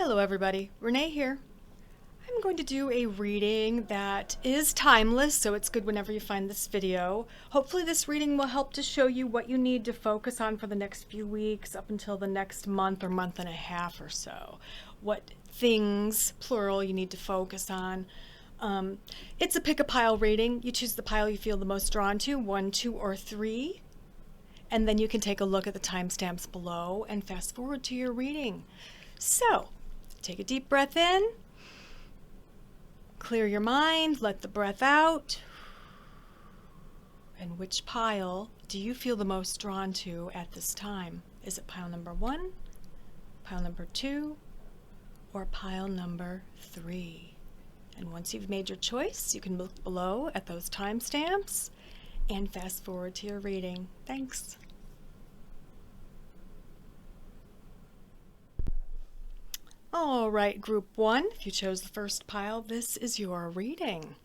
Hello everybody, Renee here. I'm going to do a reading that is timeless, so it's good whenever you find this video. Hopefully this reading will help to show you what you need to focus on for the next few weeks up until the next month or month and a half or so. What things, plural, you need to focus on. It's a pick a pile reading. You choose the pile you feel the most drawn to, 1, 2, or 3. And then you can take a look at the timestamps below and fast forward to your reading. So, take a deep breath in, clear your mind, let the breath out. And which pile do you feel the most drawn to at this time? Is it pile number 1, pile number 2, or pile number 3? And once you've made your choice, you can look below at those timestamps and fast forward to your reading. Thanks. All right, group 1, if you chose the first pile, this is your reading.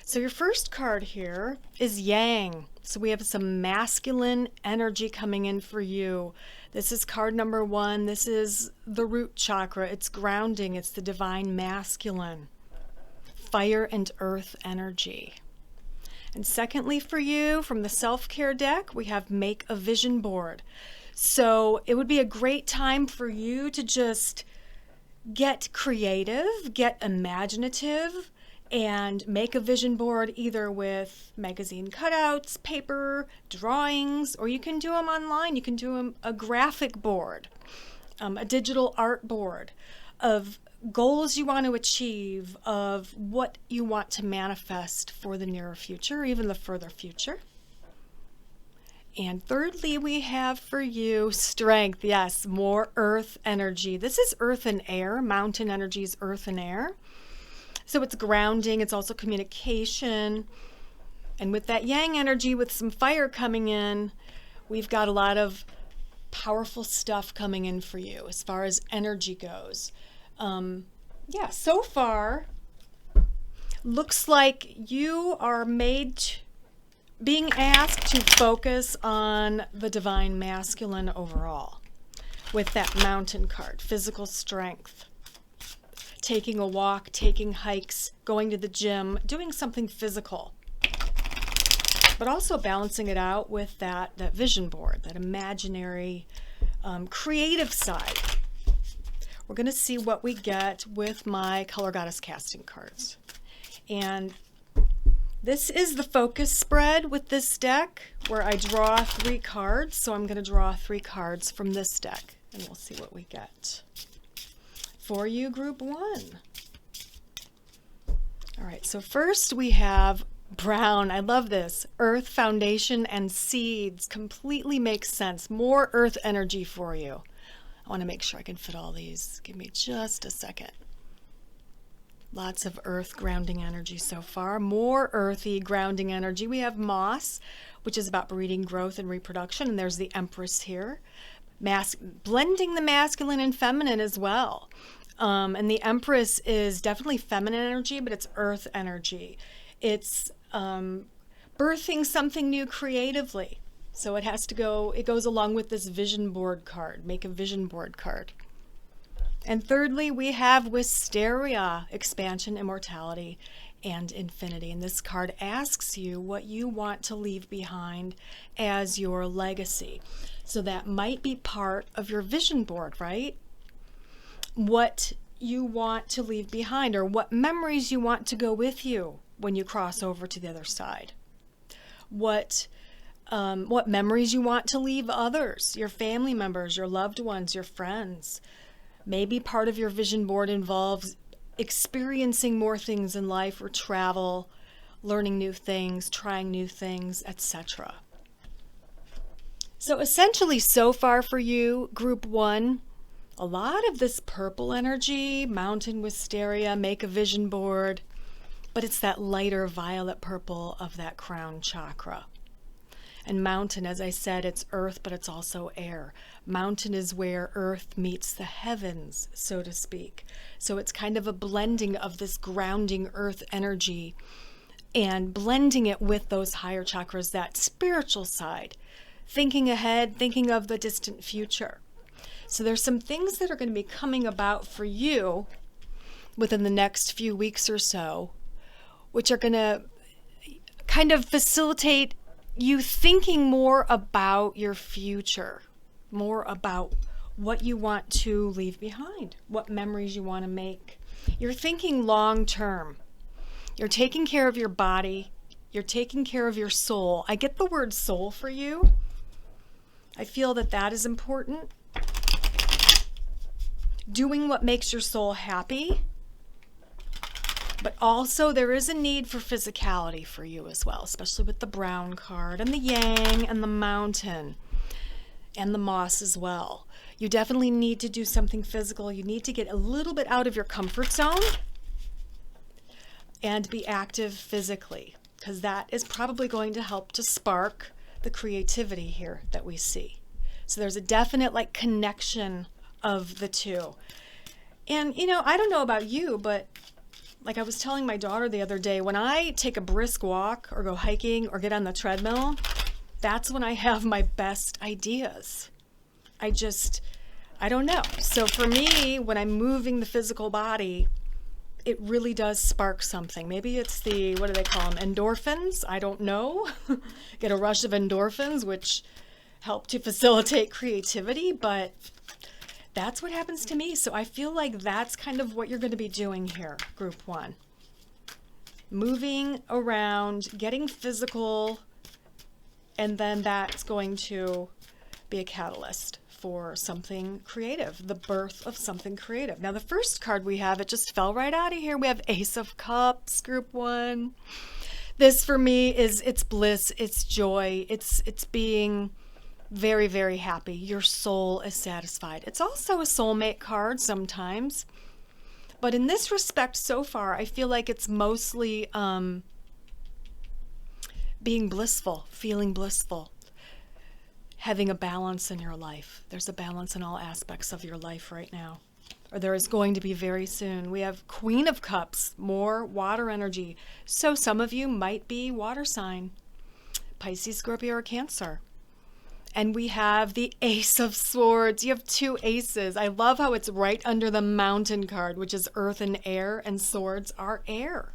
So your first card here is Yang. So we have some masculine energy coming in for you. This is card number 1. This is the root chakra. It's grounding. It's the divine masculine. Fire and earth energy. And secondly for you, from the self-care deck, we have Make a Vision Board. So it would be a great time for you to just get creative, get imaginative, and make a vision board either with magazine cutouts, paper, drawings, or you can do them online. You can do a graphic board, a digital art board of goals you want to achieve, of what you want to manifest for the nearer future, or even the further future. And thirdly, we have for you strength. Yes, more earth energy. This is earth and air. Mountain energy is earth and air. So it's grounding. It's also communication. And with that yang energy, with some fire coming in, we've got a lot of powerful stuff coming in for you as far as energy goes. Yeah, so far, looks like you are being asked to focus on the divine masculine overall with that mountain card, physical strength, taking a walk, taking hikes, going to the gym, doing something physical, but also balancing it out with that vision board, that imaginary, creative side. We're going to see what we get with my Color Goddess casting cards. And this is the focus spread with this deck where I draw 3 cards. So I'm going to draw 3 cards from this deck and we'll see what we get. For you, group 1. All right, so first we have brown. I love this. Earth, foundation, and seeds. Completely makes sense. More earth energy for you. I want to make sure I can fit all these. Give me just a second. Lots of earth grounding energy so far. More earthy grounding energy. We have moss, which is about breeding, growth, and reproduction. And there's the Empress here. Blending the masculine and feminine as well. And the Empress is definitely feminine energy, but it's earth energy. It's birthing something new creatively. So it goes along with this vision board card. Make a vision board card. And thirdly, we have Wisteria, expansion, immortality, and infinity. And this card asks you what you want to leave behind as your legacy. So that might be part of your vision board, right? What you want to leave behind, or what memories you want to go with you when you cross over to the other side. What memories you want to leave others, your family members, your loved ones, your friends. Maybe part of your vision board involves experiencing more things in life, or travel, learning new things, trying new things, etc. So essentially so far for you, group 1, a lot of this purple energy, mountain wisteria, make a vision board, but it's that lighter violet purple of that crown chakra. And mountain, as I said, it's earth, but it's also air. Mountain is where earth meets the heavens, so to speak. So it's kind of a blending of this grounding earth energy and blending it with those higher chakras, that spiritual side, thinking ahead, thinking of the distant future. So there's some things that are going to be coming about for you within the next few weeks or so, which are going to kind of facilitate you thinking more about your future, more about what you want to leave behind, what memories you want to make. You're thinking long term. You're taking care of your body. You're taking care of your soul. I get the word soul for you. I feel that that is important. Doing what makes your soul happy. But also there is a need for physicality for you as well, especially with the brown card and the yang and the mountain and the moss as well. You definitely need to do something physical. You need to get a little bit out of your comfort zone and be active physically, because that is probably going to help to spark the creativity here that we see. So there's a definite like connection of the two. And you know, I don't know about you, but like I was telling my daughter the other day, when I take a brisk walk or go hiking or get on the treadmill, that's when I have my best ideas. I don't know. So for me, when I'm moving the physical body, it really does spark something. Maybe it's the, what do they call them, endorphins? I don't know. Get a rush of endorphins, which help to facilitate creativity, but that's what happens to me. So I feel like that's kind of what you're going to be doing here, group one. Moving around, getting physical, and then that's going to be a catalyst for something creative, the birth of something creative. Now the first card we have, it just fell right out of here. We have Ace of Cups, group one. This for me is, it's bliss, it's joy, it's being very, very happy. Your soul is satisfied. It's also a soulmate card sometimes. But in this respect so far, I feel like it's mostly being blissful, feeling blissful, having a balance in your life. There's a balance in all aspects of your life right now, or there is going to be very soon. We have Queen of Cups, more water energy. So some of you might be water sign, Pisces, Scorpio, or Cancer. And we have the Ace of Swords. You have two aces. I love how it's right under the Mountain card, which is earth and air, and swords are air.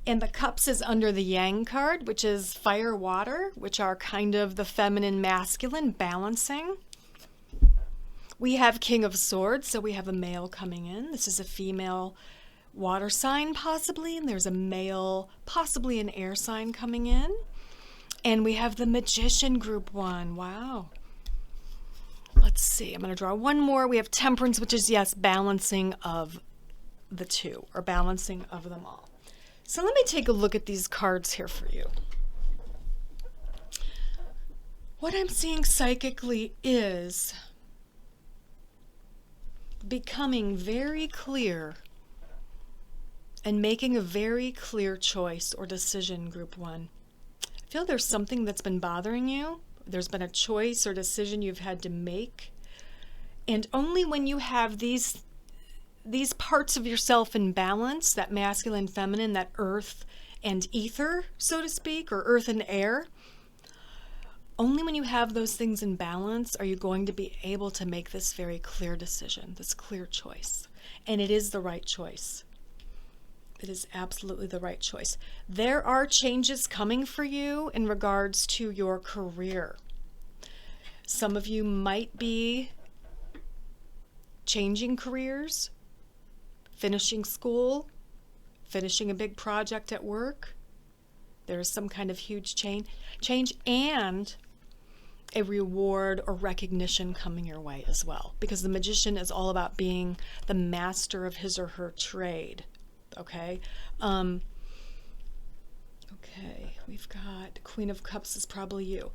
And the Cups is under the Yang card, which is fire, water, which are kind of the feminine, masculine, balancing. We have King of Swords, so we have a male coming in. This is a female water sign, possibly, and there's a male, possibly an air sign coming in. And we have the Magician, group one. Wow. Let's see. I'm going to draw one more. We have Temperance, which is, yes, balancing of the two, or balancing of them all. So let me take a look at these cards here for you. What I'm seeing psychically is becoming very clear and making a very clear choice or decision, group one. I feel there's something that's been bothering you. There's been a choice or decision you've had to make. And only when you have these parts of yourself in balance, that masculine, feminine, that earth and ether, so to speak, or earth and air, only when you have those things in balance are you going to be able to make this very clear decision, this clear choice. And it is the right choice. It is absolutely the right choice. There are changes coming for you in regards to your career. Some of you might be changing careers, finishing school, finishing a big project at work. There's some kind of huge change and a reward or recognition coming your way as well. Because the Magician is all about being the master of his or her trade. Okay. Okay, we've got Queen of Cups is probably you.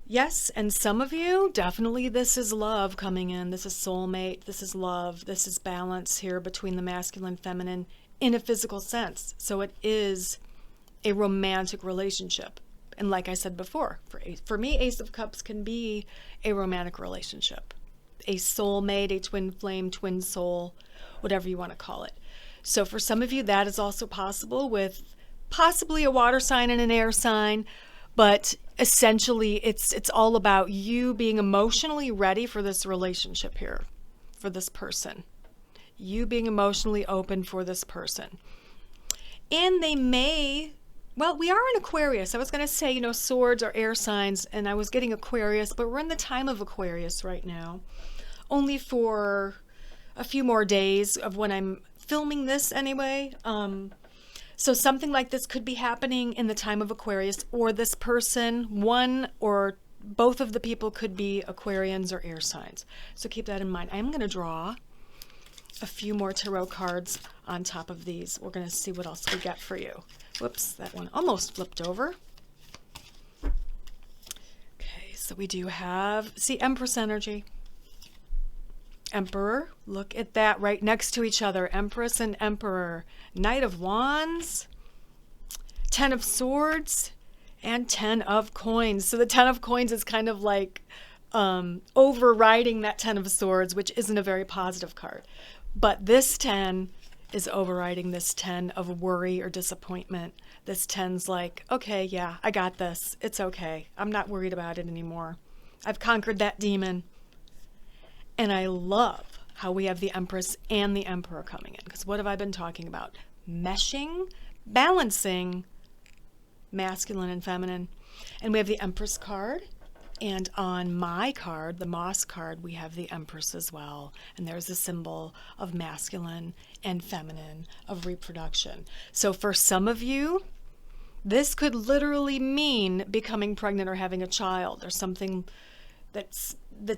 Yes, and some of you, definitely this is love coming in. This is soulmate. This is love. This is balance here between the masculine, feminine in a physical sense. So it is a romantic relationship. And like I said before, for me, Ace of Cups can be a romantic relationship. A soulmate, a twin flame, twin soul, whatever you want to call it. So for some of you, that is also possible with possibly a water sign and an air sign, But essentially, it's all about you being emotionally ready for this relationship here, for this person. You being emotionally open for this person. And they may, well, we are in Aquarius. I was going to say, you know, swords are air signs, and I was getting Aquarius, but we're in the time of Aquarius right now. Only for a few more days of when I'm filming this anyway. So something like this could be happening in the time of Aquarius, or this person, one or both of the people could be Aquarians or air signs. So keep that in mind. I'm going to draw a few more tarot cards on top of these. We're going to see what else we get for you. Whoops, that one almost flipped over. Okay, so we do have, see, Empress energy. Emperor, look at that right next to each other. Empress and Emperor. Knight of Wands, Ten of Swords, and Ten of Coins. So the Ten of Coins is kind of like overriding that Ten of Swords, which isn't a very positive card. But this 10 is overriding this 10 of worry or disappointment. This 10's like, okay, yeah, I got this. It's okay. I'm not worried about it anymore. I've conquered that demon. And I love how we have the Empress and the Emperor coming in. Because what have I been talking about? Meshing, balancing masculine and feminine. And we have the Empress card. And on my card, the Moss card, we have the Empress as well. And there's a symbol of masculine and feminine, of reproduction. So for some of you, this could literally mean becoming pregnant or having a child. There's something that's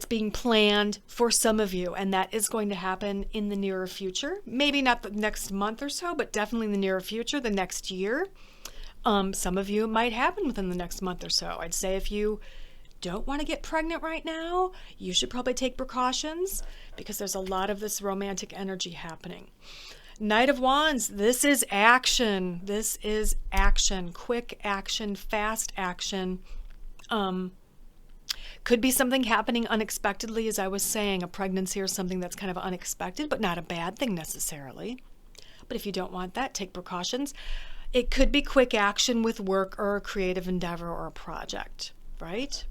being planned for some of you, and that is going to happen in the nearer future. Maybe not the next month or so, but definitely in the nearer future, the next year. Some of you it might happen within the next month or so. I'd say if you don't want to get pregnant right now, you should probably take precautions because there's a lot of this romantic energy happening. Knight of Wands, this is action. This is action, quick action, fast action. Could be something happening unexpectedly, as I was saying, a pregnancy or something that's kind of unexpected, but not a bad thing necessarily. But if you don't want that, take precautions. It could be quick action with work or a creative endeavor or a project, right?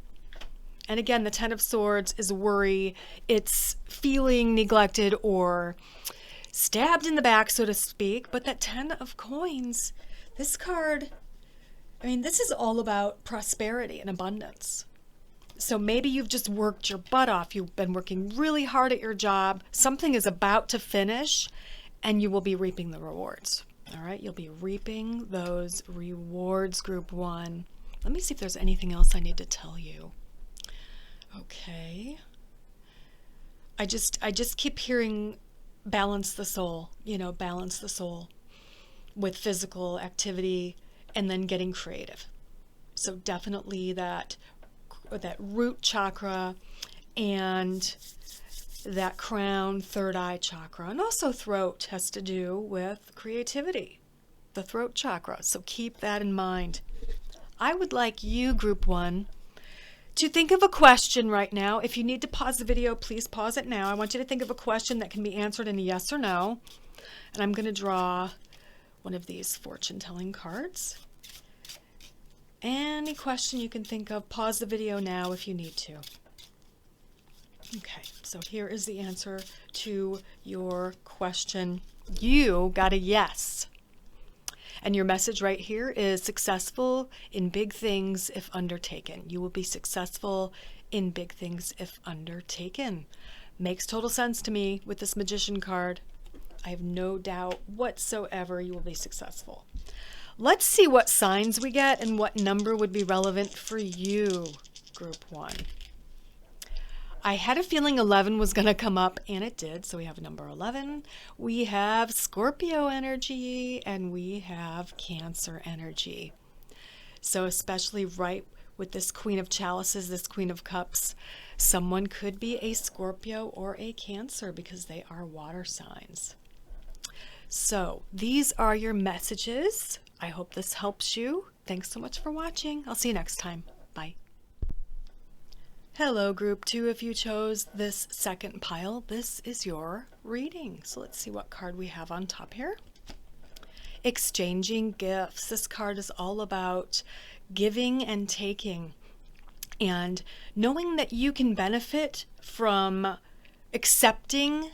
And again, the Ten of Swords is worry. It's feeling neglected or stabbed in the back, so to speak. But that Ten of Coins, this card, I mean, this is all about prosperity and abundance. So maybe you've just worked your butt off. You've been working really hard at your job. Something is about to finish, and you will be reaping the rewards. All right, you'll be reaping those rewards, Group 1. Let me see if there's anything else I need to tell you. Okay. I just keep hearing balance the soul, balance the soul with physical activity and then getting creative. So definitely that root chakra and that crown, third eye chakra, and also throat has to do with creativity, the throat chakra. So keep that in mind. I would like you, Group 1, to think of a question right now. If you need to pause the video, please pause it now. I want you to think of a question that can be answered in a yes or no. And I'm going to draw one of these fortune-telling cards. Any question you can think of, pause the video now if you need to. Okay, so here is the answer to your question. You got a yes. And your message right here is successful in big things if undertaken. You will be successful in big things if undertaken. Makes total sense to me with this Magician card. I have no doubt whatsoever you will be successful. Let's see what signs we get and what number would be relevant for you, Group 1. I had a feeling 11 was going to come up, and it did. So we have number 11. We have Scorpio energy, and we have Cancer energy. So especially right with this Queen of Chalices, this Queen of Cups, someone could be a Scorpio or a Cancer because they are water signs. So these are your messages. I hope this helps you. Thanks so much for watching. I'll see you next time. Bye. Hello, Group 2. If you chose this second pile, this is your reading. So let's see what card we have on top here. Exchanging gifts. This card is all about giving and taking, and knowing that you can benefit from accepting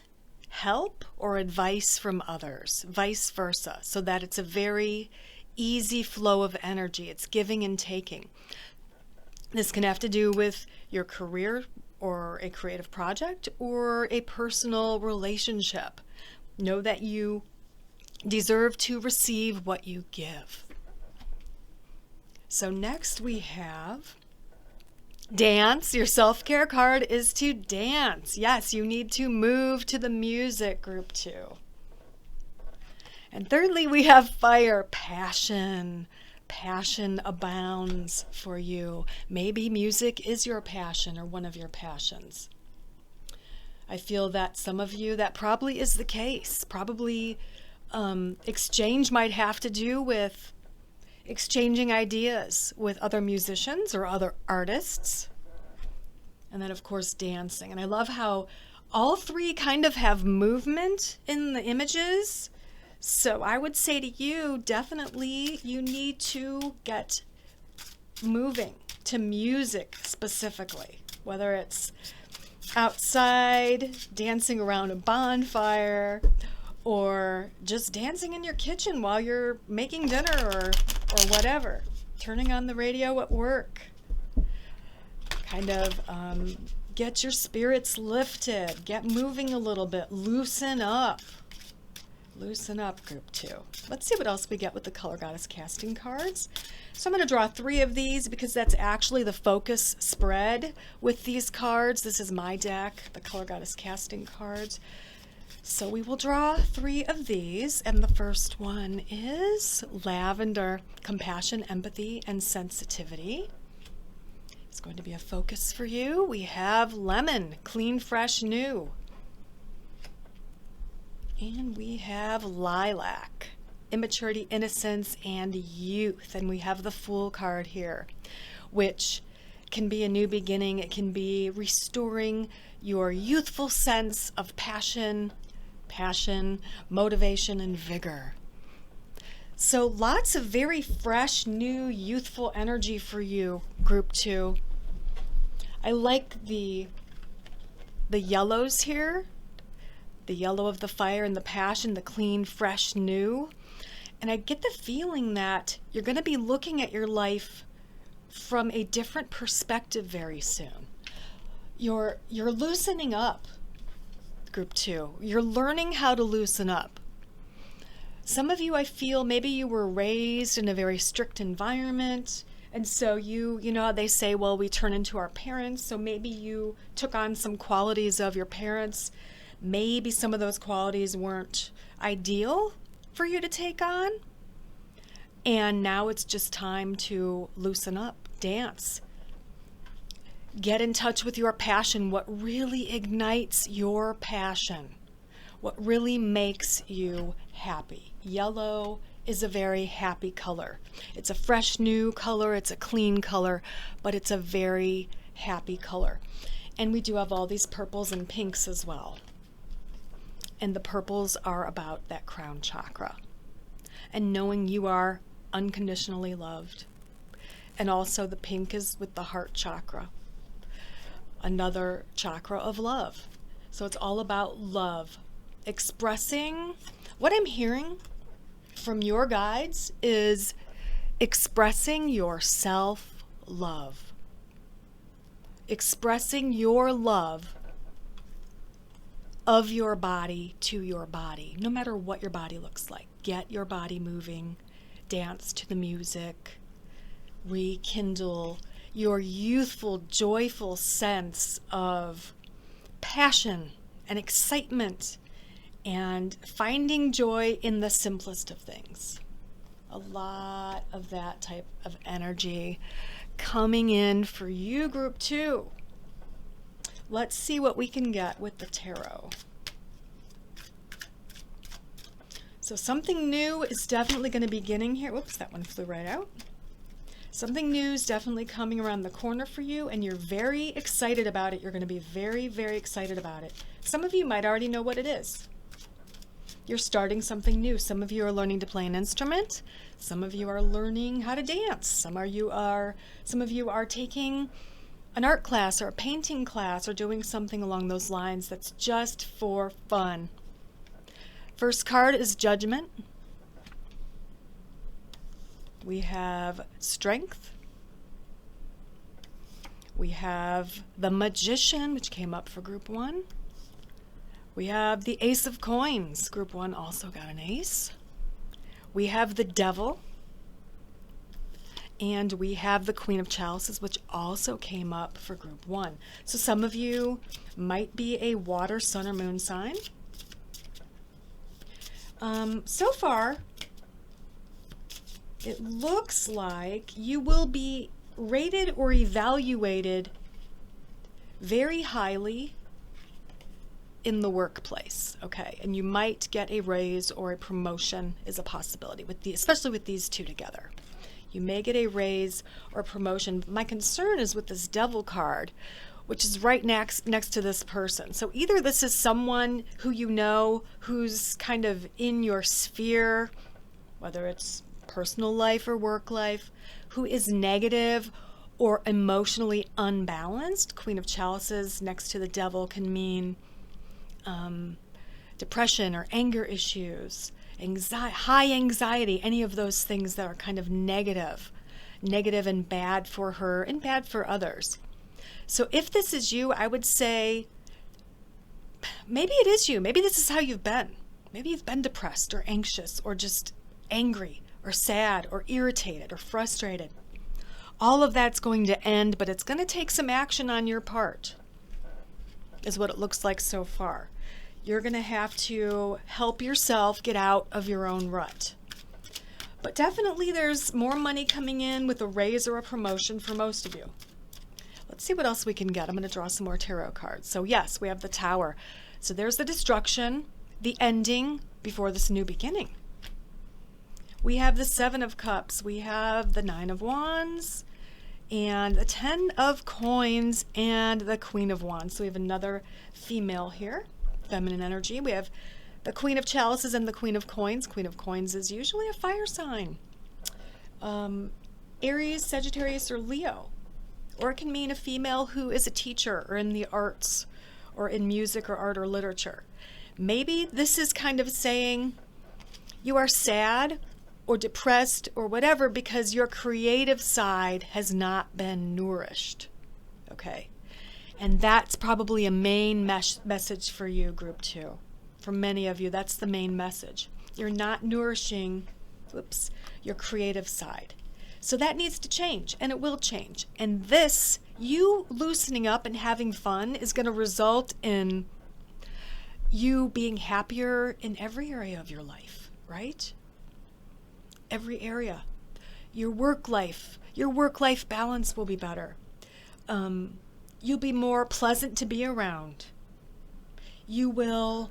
help or advice from others, vice versa, so that it's a very easy flow of energy. It's giving and taking. This can have to do with your career or a creative project or a personal relationship. Know that you deserve to receive what you give. So next we have dance. Your self-care card is to dance. Yes, you need to move to the music, group 2. And thirdly, we have fire, passion. Passion abounds for you. Maybe music is your passion or one of your passions. I feel that some of you, that probably is the case. Probably exchange might have to do with exchanging ideas with other musicians or other artists. And then, of course, dancing. And I love how all three kind of have movement in the images. So I would say to you, definitely you need to get moving to music specifically, whether it's outside, dancing around a bonfire, or just dancing in your kitchen while you're making dinner or whatever, turning on the radio at work. Kind of get your spirits lifted, get moving a little bit, loosen up. Loosen up, group 2. Let's see what else we get with the Color Goddess casting cards. So I'm going to draw 3 of these because that's actually the focus spread with these cards. This is my deck, the Color Goddess casting cards. So we will draw 3 of these, and the first one is lavender, compassion, empathy, and sensitivity. It's going to be a focus for you. We have lemon, clean, fresh, new. And we have lilac, immaturity, innocence, and youth. And we have the Fool card here, which can be a new beginning. It can be restoring your youthful sense of passion, motivation, and vigor. So lots of very fresh, new, youthful energy for you, group 2. I like the yellows here, the yellow of the fire and the passion, the clean, fresh, new. And I get the feeling that you're going to be looking at your life from a different perspective very soon. You're loosening up, group 2. You're learning how to loosen up. Some of you, I feel, maybe you were raised in a very strict environment, and so you know how they say, well, we turn into our parents, so maybe you took on some qualities of your parents. Maybe some of those qualities weren't ideal for you to take on, and now it's just time to loosen up, dance. Get in touch with your passion, what really ignites your passion, what really makes you happy. Yellow is a very happy color. It's a fresh, new color, it's a clean color, but it's a very happy color. And we do have all these purples and pinks as well. And the purples are about that crown chakra and knowing you are unconditionally loved. And also the pink is with the heart chakra, another chakra of love. So it's all about love. Expressing, what I'm hearing from your guides is expressing your self-love. Expressing your love of your body to your body, no matter what your body looks like. Get your body moving, dance to the music, rekindle your youthful, joyful sense of passion and excitement and finding joy in the simplest of things. A lot of that type of energy coming in for you, group 2. Let's see what we can get with the tarot. So something new is definitely going to be beginning here. Whoops, that one flew right out. Something new is definitely coming around the corner for you, and you're very excited about it. You're going to be very, very excited about it. Some of you might already know what it is. You're starting something new. Some of you are learning to play an instrument. Some of you are learning how to dance. Some of you are taking an art class or a painting class or doing something along those lines that's just for fun. First card is Judgment. We have Strength. We have the Magician, which came up for Group 1. We have the Ace of Coins. Group 1 also got an ace. We have the Devil. And we have the Queen of Chalices, which also came up for Group 1. So some of you might be a water, sun, or moon sign. So far, it looks like you will be rated or evaluated very highly in the workplace, okay? And you might get a raise or a promotion is a possibility, especially with these two together. You may get a raise or a promotion. My concern is with this Devil card, which is right next to this person. So either this is someone who you know who's kind of in your sphere, whether it's personal life or work life, who is negative or emotionally unbalanced. Queen of Chalices next to the Devil can mean depression or anger issues, high anxiety, any of those things that are kind of negative and bad for her and bad for others. So if this is you, I would say maybe it is you. Maybe this is how you've been. Maybe you've been depressed or anxious or just angry or sad or irritated or frustrated. All of that's going to end, but it's going to take some action on your part, is what it looks like so far. You're going to have to help yourself get out of your own rut. But definitely there's more money coming in with a raise or a promotion for most of you. Let's see what else we can get. I'm going to draw some more tarot cards. So yes, we have the Tower. So there's the destruction, the ending before this new beginning. We have the Seven of Cups. We have the Nine of Wands and the Ten of Coins and the Queen of Wands. So we have another female here, feminine energy. We have the Queen of Chalices and the Queen of Coins. Queen of Coins is usually a fire sign. Aries, Sagittarius, or Leo. Or it can mean a female who is a teacher or in the arts or in music or art or literature. Maybe this is kind of saying you are sad or depressed or whatever because your creative side has not been nourished. Okay. And that's probably a main message for you, Group 2. For many of you, that's the main message. You're not nourishing, your creative side. So that needs to change, and it will change. And this, you loosening up and having fun, is going to result in you being happier in every area of your life, right? Every area. Your work life balance will be better. You'll be more pleasant to be around. You will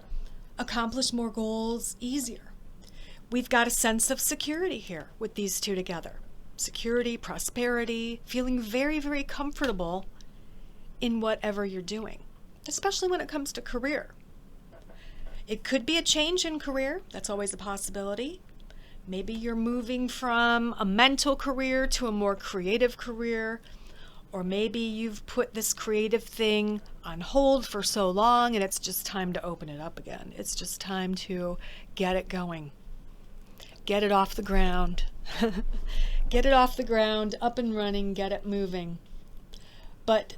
accomplish more goals easier. We've got a sense of security here with these two together. Security, prosperity, feeling very, very comfortable in whatever you're doing, especially when it comes to career. It could be a change in career. That's always a possibility. Maybe you're moving from a mental career to a more creative career, or maybe you've put this creative thing on hold for so long and it's just time to open it up again. It's just time to get it going. Get it off the ground. Get it off the ground, up and running, get it moving. But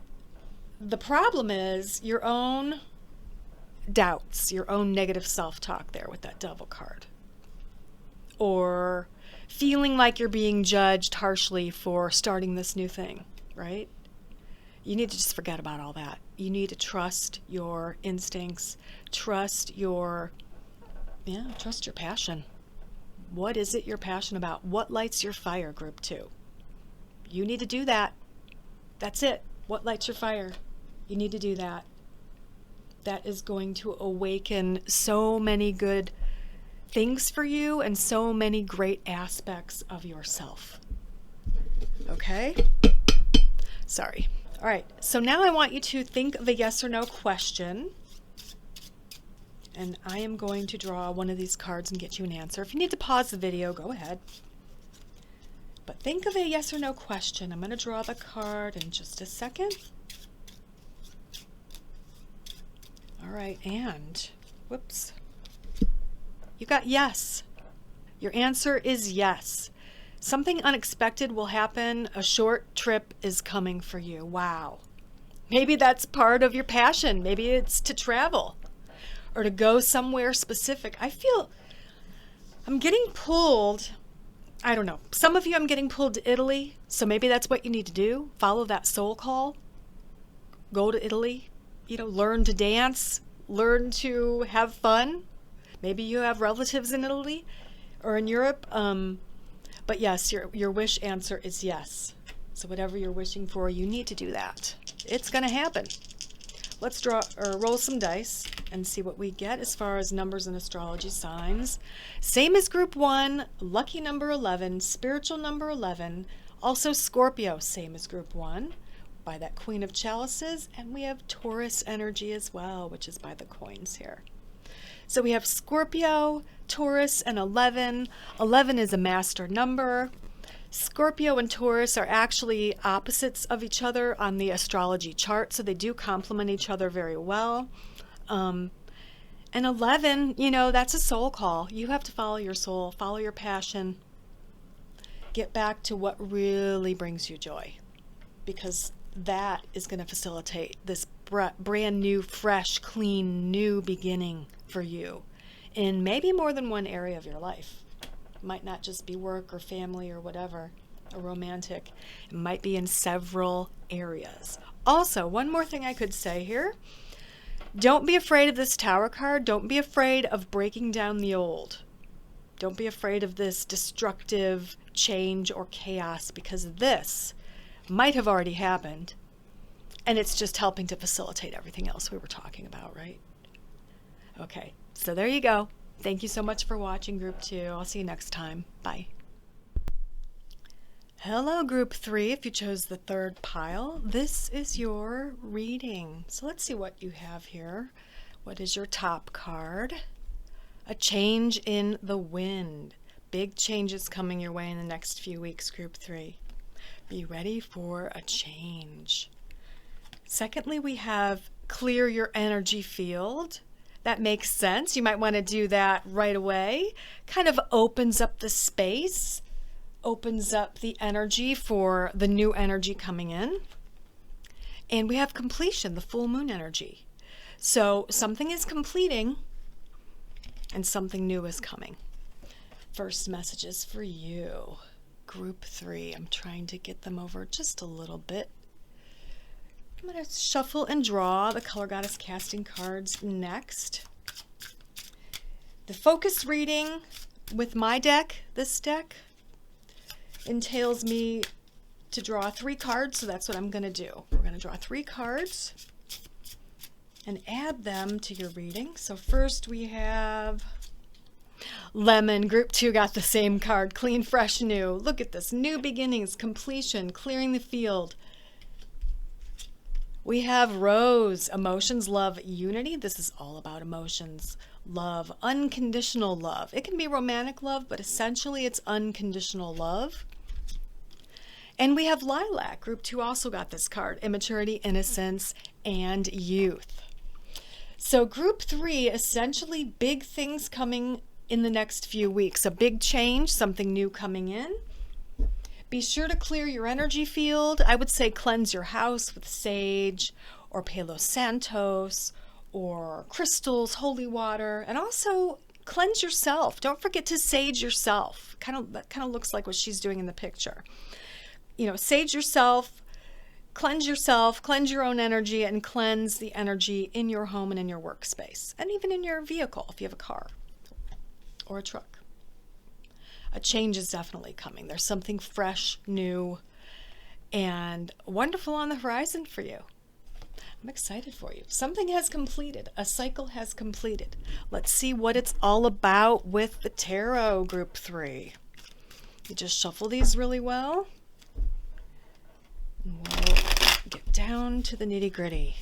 the problem is your own doubts, your own negative self-talk there with that Devil card. Or feeling like you're being judged harshly for starting this new thing, right? You need to just forget about all that. You need to trust your instincts, trust your passion. What is it you're passionate about? What lights your fire, Group 2? You need to do that. That's it. What lights your fire? You need to do that. That is going to awaken so many good things for you and so many great aspects of yourself. Okay? Sorry. All right. So now I want you to think of a yes or no question And I am going to draw one of these cards and get you an answer. If you need to pause the video, go ahead. But think of a yes or no question. I'm going to draw the card in just a second. All right, and, whoops. You got yes. Your answer is yes. Something unexpected will happen. A short trip is coming for you. Wow. Maybe that's part of your passion. Maybe it's to travel or to go somewhere specific. I feel I'm getting pulled. I don't know. Some of you, I'm getting pulled to Italy. So maybe that's what you need to do. Follow that soul call. Go to Italy. You know, learn to dance. Learn to have fun. Maybe you have relatives in Italy or in Europe. But yes, your wish answer is yes. So whatever you're wishing for, you need to do that. It's going to happen. Let's draw or roll some dice and see what we get as far as numbers and astrology signs. Same as group 1, lucky number 11, spiritual number 11, also Scorpio, same as group 1, by that Queen of Chalices, and we have Taurus energy as well, which is by the coins here. So we have Scorpio, Taurus, and 11. 11 is a master number. Scorpio and Taurus are actually opposites of each other on the astrology chart, so they do complement each other very well. And 11, you know, that's a soul call. You have to follow your soul, follow your passion, get back to what really brings you joy, because that is going to facilitate this brand new, fresh, clean, new beginning for you in maybe more than one area of your life. It might not just be work or family or whatever, or romantic. It might be in several areas. Also, one more thing I could say here. Don't be afraid of this Tower card. Don't be afraid of breaking down the old. Don't be afraid of this destructive change or chaos, because this might have already happened, and it's just helping to facilitate everything else we were talking about, right? Okay, so there you go. Thank you so much for watching Group 2. I'll see you next time. Bye. Hello, Group 3. If you chose the third pile, this is your reading. So let's see what you have here. What is your top card? A change in the wind. Big changes coming your way in the next few weeks, Group 3. Be ready for a change. Secondly, we have clear your energy field. That makes sense. You might want to do that right away. Kind of opens up the space, opens up the energy for the new energy coming in. And we have completion, the full moon energy. So something is completing and something new is coming. First messages for you, Group 3. I'm trying to get them over just a little bit. I'm going to shuffle and draw the Color Goddess casting cards next. The focus reading with my deck, this deck, entails me to draw 3 cards, so that's what I'm going to do. We're going to draw 3 cards and add them to your reading. So first we have Lemon. Group 2 got the same card, clean, fresh, new. Look at this, new beginnings, completion, clearing the field. We have Rose, emotions, love, unity. This is all about emotions, love, unconditional love. It can be romantic love, but essentially it's unconditional love. And we have Lilac. Group 2 also got this card, immaturity, innocence, and youth. So Group 3, essentially big things coming in the next few weeks. A big change, something new coming in. Be sure to clear your energy field. I would say cleanse your house with sage or Palo Santos or crystals, holy water, and also cleanse yourself. Don't forget to sage yourself. That kind of looks like what she's doing in the picture. You know, sage yourself, cleanse your own energy, and cleanse the energy in your home and in your workspace, and even in your vehicle if you have a car or a truck. A change is definitely coming. There's something fresh, new, and wonderful on the horizon for you. I'm excited for you. Something has completed. A cycle has completed. Let's see what it's all about with the tarot, Group 3. You just shuffle these really well. And we'll get down to the nitty-gritty.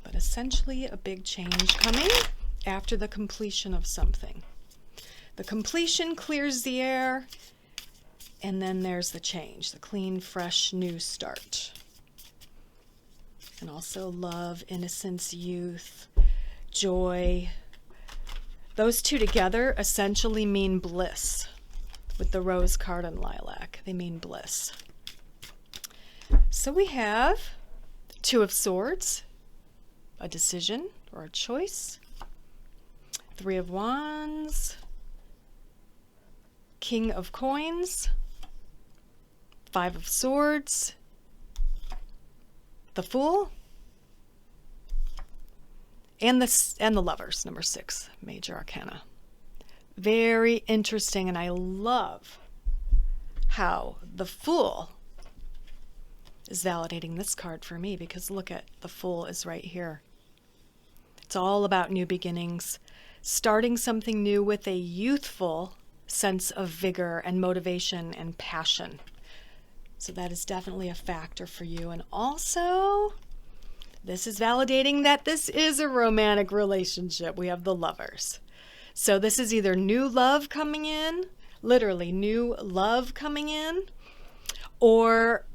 But essentially a big change coming. after the completion of something. The completion clears the air, and then there's the change, the clean, fresh, new start. And also love, innocence, youth, joy. Those two together essentially mean bliss. With the rose card and lilac, they mean bliss. So we have Two of Swords, a decision or a choice. Three of Wands, King of Coins, Five of Swords, the Fool, and the Lovers, number 6, Major Arcana. Very interesting, and I love how the Fool is validating this card for me, because look at the Fool is right here. It's all about new beginnings, starting something new with a youthful sense of vigor and motivation and passion. So that is definitely a factor for you. And also, this is validating that this is a romantic relationship. We have the Lovers. So this is either new love coming in, literally new love coming in, or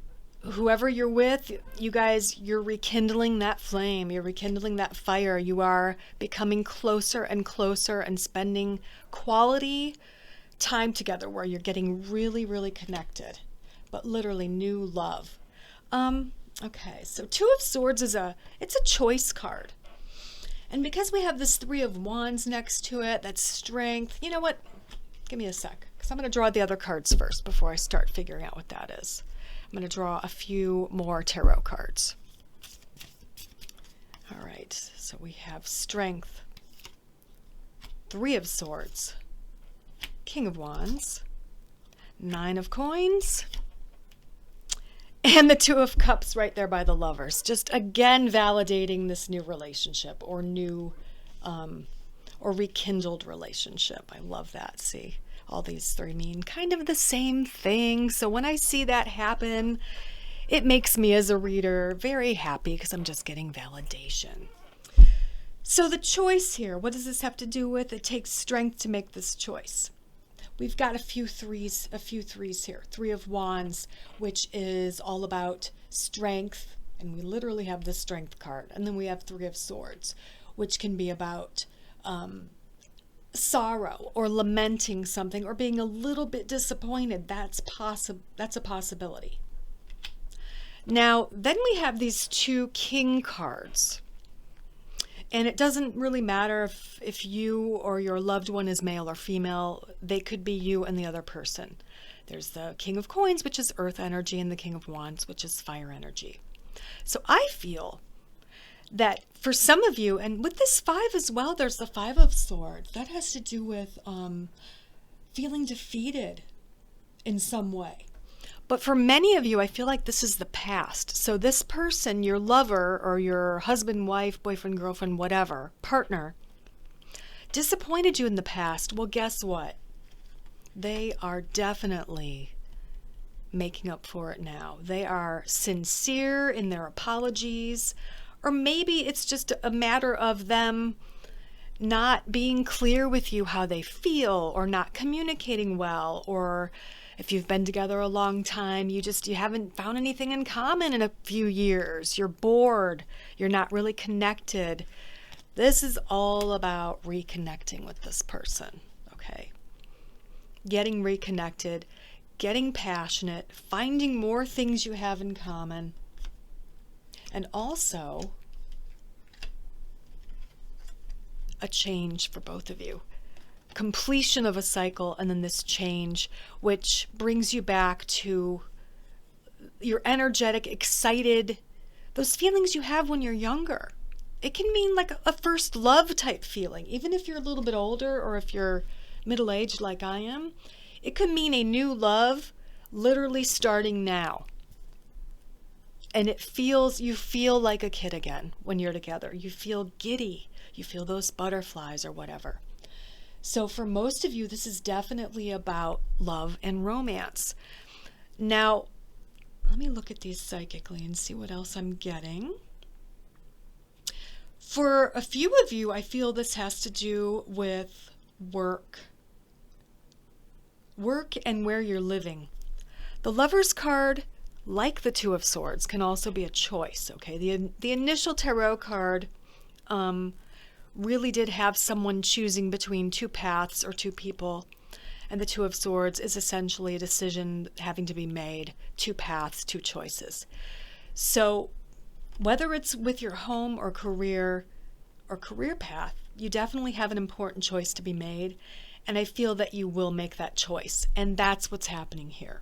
whoever you're with, you guys, you're rekindling that flame, you're rekindling that fire, you are becoming closer and closer and spending quality time together where you're getting really, really connected, but literally new love. Okay, so Two of Swords it's a choice card. And because we have this Three of Wands next to it, that's strength. You know what? Give me a sec, because I'm going to draw the other cards first before I start figuring out what that is. I'm going to draw a few more tarot cards. All right, so we have Strength, Three of Swords, King of Wands, Nine of Coins, and the Two of Cups right there by the Lovers. Just again validating this new relationship or new or rekindled relationship. I love that. See, all these three mean kind of the same thing. So when I see that happen, it makes me as a reader very happy because I'm just getting validation. So the choice here, what does this have to do with? It takes strength to make this choice. We've got a few threes here. Three of Wands, which is all about strength, and we literally have the Strength card. And then we have Three of Swords, which can be about sorrow or lamenting something or being a little bit disappointed. That's a possibility. Now, then we have these two King cards. And it doesn't really matter if you or your loved one is male or female. They could be you and the other person. There's the King of Coins, which is earth energy, and the King of Wands, which is fire energy. So I feel that for some of you, and with this 5 as well, there's the Five of Swords. That has to do with feeling defeated in some way. But for many of you, I feel like this is the past. So this person, your lover or your husband, wife, boyfriend, girlfriend, whatever, partner, disappointed you in the past. Well, guess what? They are definitely making up for it now. They are sincere in their apologies, or maybe it's just a matter of them not being clear with you how they feel, or not communicating well, or if you've been together a long time, you haven't found anything in common in a few years. You're bored. You're not really connected. This is all about reconnecting with this person, okay? Getting reconnected, getting passionate, finding more things you have in common, and also a change for both of you. Completion of a cycle, and then this change, which brings you back to your energetic, excited, those feelings you have when you're younger. It can mean like a first love type feeling, even if you're a little bit older or if you're middle-aged like I am. It could mean a new love literally starting now. And you feel like a kid again when you're together. You feel giddy. You feel those butterflies or whatever. So for most of you, this is definitely about love and romance. Now, let me look at these psychically and see what else I'm getting. For a few of you, I feel this has to do with work. Work and where you're living. The Lover's card, like the Two of Swords, can also be a choice, okay? The initial tarot card really did have someone choosing between two paths or two people. And the Two of Swords is essentially a decision having to be made. Two paths, two choices. So whether it's with your home or career path, you definitely have an important choice to be made. And I feel that you will make that choice. And that's what's happening here.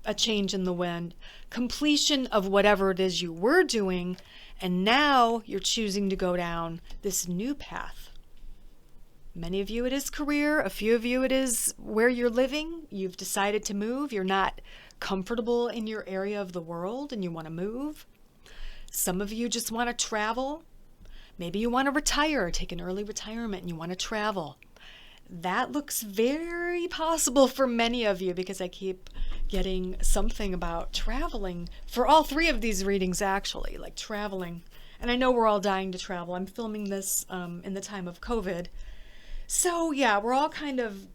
A change in the wind, completion of whatever it is you were doing, and now you're choosing to go down this new path. Many of you it is career, a few of you it is where you're living. You've decided to move. You're not comfortable in your area of the world and you want to move. Some of you just want to travel. Maybe you want to retire, take an early retirement and you want to travel. That looks very possible for many of you because I keep getting something about traveling for all three of these readings, actually, like traveling. And I know we're all dying to travel. I'm filming this in the time of COVID. So yeah, we're all kind of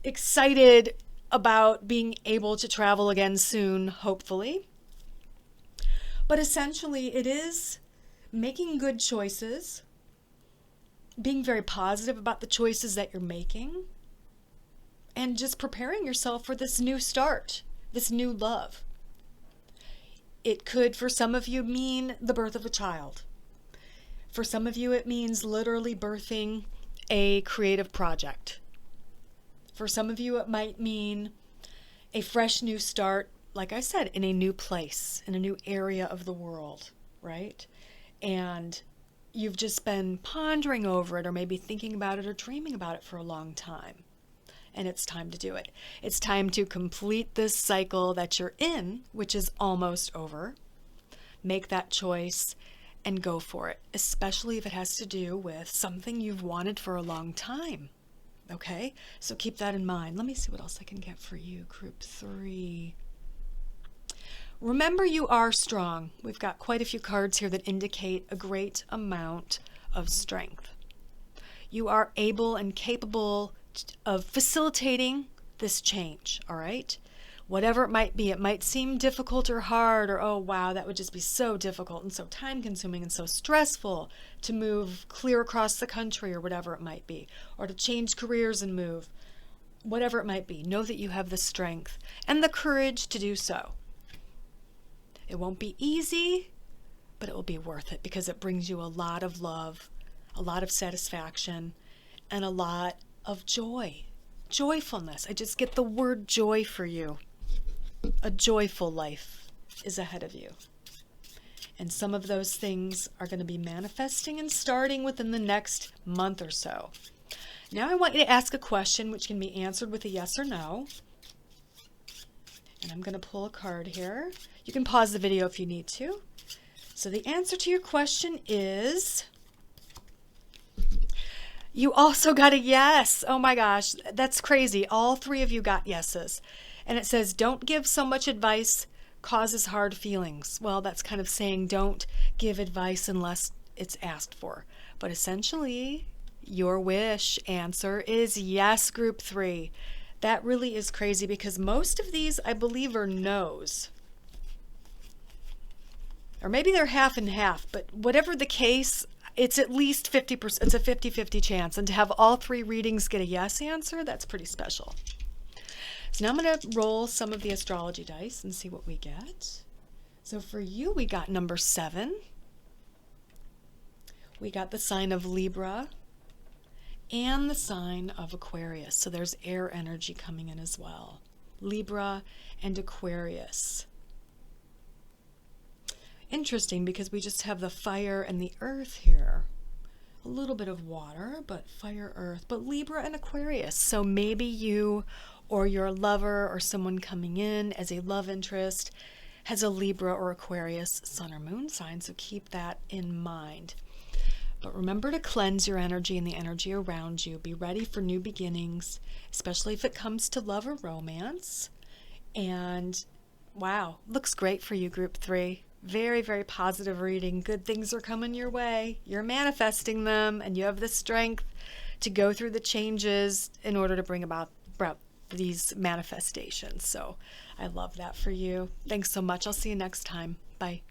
excited about being able to travel again soon, hopefully. But essentially it is making good choices, being very positive about the choices that you're making, and just preparing yourself for this new start, this new love. It could, for some of you, mean the birth of a child. For some of you, it means literally birthing a creative project. For some of you, it might mean a fresh new start, like I said, in a new place, in a new area of the world, right? And you've just been pondering over it or maybe thinking about it or dreaming about it for a long time. And it's time to do it. It's time to complete this cycle that you're in, which is almost over. Make that choice and go for it, especially if it has to do with something you've wanted for a long time. Okay? So keep that in mind. Let me see what else I can get for you, Group 3. Remember, you are strong. We've got quite a few cards here that indicate a great amount of strength. You are able and capable of facilitating this change, all right? Whatever it might seem difficult or hard, or oh wow, that would just be so difficult and so time-consuming and so stressful to move clear across the country or whatever it might be, or to change careers and move, whatever it might be. Know that you have the strength and the courage to do so. It won't be easy, but it will be worth it because it brings you a lot of love, a lot of satisfaction, and a lot of joy, joyfulness. I just get the word joy for you. A joyful life is ahead of you. And some of those things are going to be manifesting and starting within the next month or so. Now I want you to ask a question which can be answered with a yes or no. And I'm going to pull a card here. You can pause the video if you need to. So the answer to your question is, you also got a yes. Oh my gosh, that's crazy. All three of you got yeses. And it says, don't give so much advice, causes hard feelings. Well, that's kind of saying don't give advice unless it's asked for. But essentially, your wish answer is yes, Group 3. That really is crazy because most of these, I believe, are no's. Or maybe they're half and half, but whatever the case, it's at least 50%. It's a 50-50 chance. And to have all three readings get a yes answer, that's pretty special. So now I'm going to roll some of the astrology dice and see what we get. So for you, we got number 7. We got the sign of Libra and the sign of Aquarius. So there's air energy coming in as well. Libra and Aquarius. Interesting because we just have the fire and the earth here. A little bit of water, but fire, earth, but Libra and Aquarius. So maybe you or your lover or someone coming in as a love interest has a Libra or Aquarius sun or moon sign. So keep that in mind. But remember to cleanse your energy and the energy around you. Be ready for new beginnings, especially if it comes to love or romance. And wow, looks great for you, Group 3. Very, very positive reading. Good things are coming your way. You're manifesting them, and you have the strength to go through the changes in order to bring about these manifestations. So I love that for you. Thanks so much. I'll see you next time. Bye.